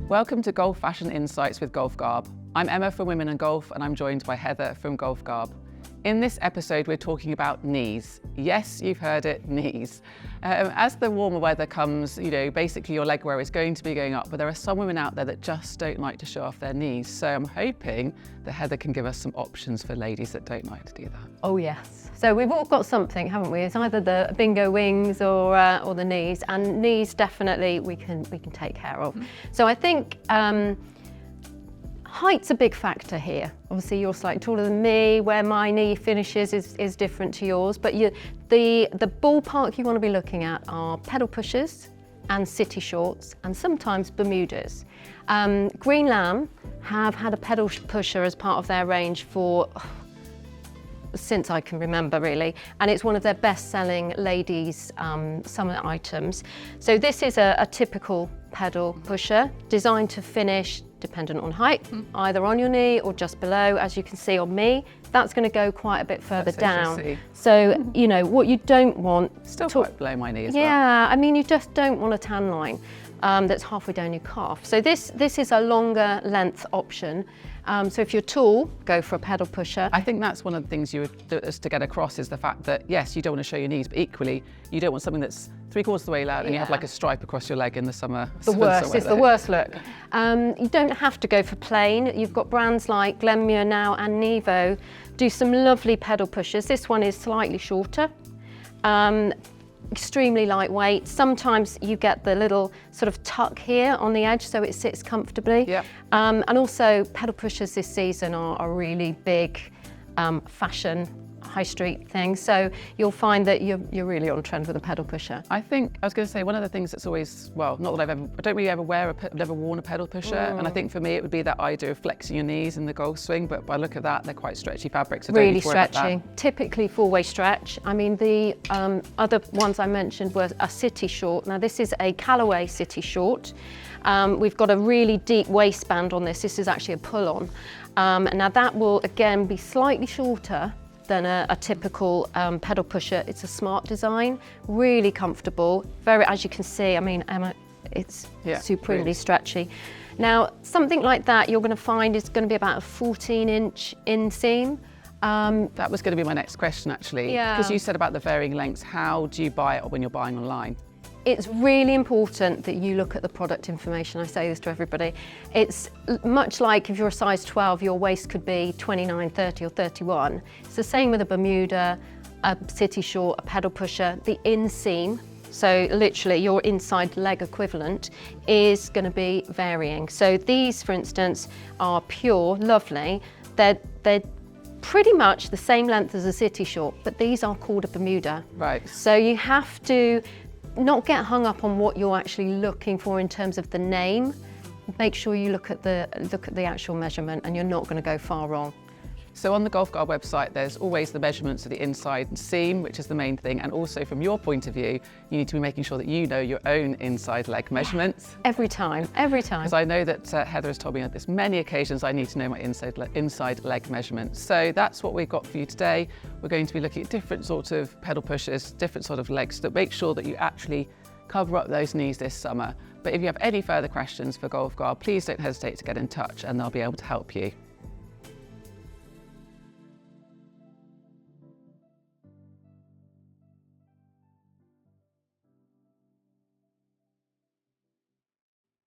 Welcome to Golf Fashion Insights with GolfGarb. I'm Emma from Women in Golf and I'm joined by Heather from GolfGarb. In this episode, we're talking about knees. Yes, you've heard it, knees. As the warmer weather comes, basically your leg wear is going to be going up, but there are some women out there that just don't like to show off their knees. So I'm hoping that Heather can give us some options for ladies that don't like to do that. Oh yes. So we've all got something, haven't we? It's either the bingo wings or the knees, and knees definitely we can take care of. So I think height's a big factor here. Obviously you're slightly taller than me, where my knee finishes is different to yours, but the ballpark you want to be looking at are pedal pushers and city shorts, and sometimes Bermudas. Green Lamb have had a pedal pusher as part of their range for since I can remember, really, and it's one of their best-selling ladies' summer items. So this is a typical pedal pusher designed to finish dependent on height, either on your knee or just below. As you can see on me, that's going to go quite a bit further down. So what you don't want, still quite below my knee as well. Yeah, I mean you just don't want a tan line that's halfway down your calf. So this is a longer length option. So if you're tall, go for a pedal pusher. I think that's one of the things you would to get across is the fact that yes, you don't want to show your knees, but equally you don't want something that's 3/4 of the way out and you have like a stripe across your leg in the summer. The worst, it's the worst look. You don't have to go for plain. You've got brands like Glenmuir now and Nevo do some lovely pedal pushers. This one is slightly shorter. Extremely lightweight. Sometimes you get the little sort of tuck here on the edge so it sits comfortably. Yep. And also pedal pushers this season are a really big fashion high street thing, so you'll find that you're really on trend with a pedal pusher. I was going to say one of the things that's always, well, not that I don't really ever I've never worn a pedal pusher, and I think for me it would be that idea of flexing your knees in the golf swing, but by look of that, they're quite stretchy fabrics. So really stretchy, typically four-way stretch. I mean, the other ones I mentioned were a city short. Now this is a Callaway city short. We've got a really deep waistband on this. This is actually a pull-on. Now that will again be slightly shorter than a typical pedal pusher. It's a smart design, really comfortable, as you can see, I mean, Emma, it's supremely stretchy. Now, something like that you're going to find is going to be about a 14-inch inseam. That was going to be my next question, actually, because you said about the varying lengths. How do you buy it when you're buying online? It's really important that you look at the product information. I say this to everybody. It's much like if you're a size 12, your waist could be 29, 30 or 31. It's the same with a Bermuda, a city short, a pedal pusher. The inseam, so literally your inside leg equivalent, is going to be varying. So these, for instance, are pure, lovely. They're pretty much the same length as a city short, but these are called a Bermuda. Right. So you have to not get hung up on what you're actually looking for in terms of the name. Make sure you look at the actual measurement, and you're not going to go far wrong. So on the GolfGarb website, there's always the measurements of the inside seam, which is the main thing. And also from your point of view, you need to be making sure that you know your own inside leg measurements. Every time, every time. Because I know that Heather has told me on this many occasions I need to know my inside leg measurements. So that's what we've got for you today. We're going to be looking at different sorts of pedal pushers, different sort of legs to make sure that you actually cover up those knees this summer. But if you have any further questions for GolfGarb, please don't hesitate to get in touch and they'll be able to help you.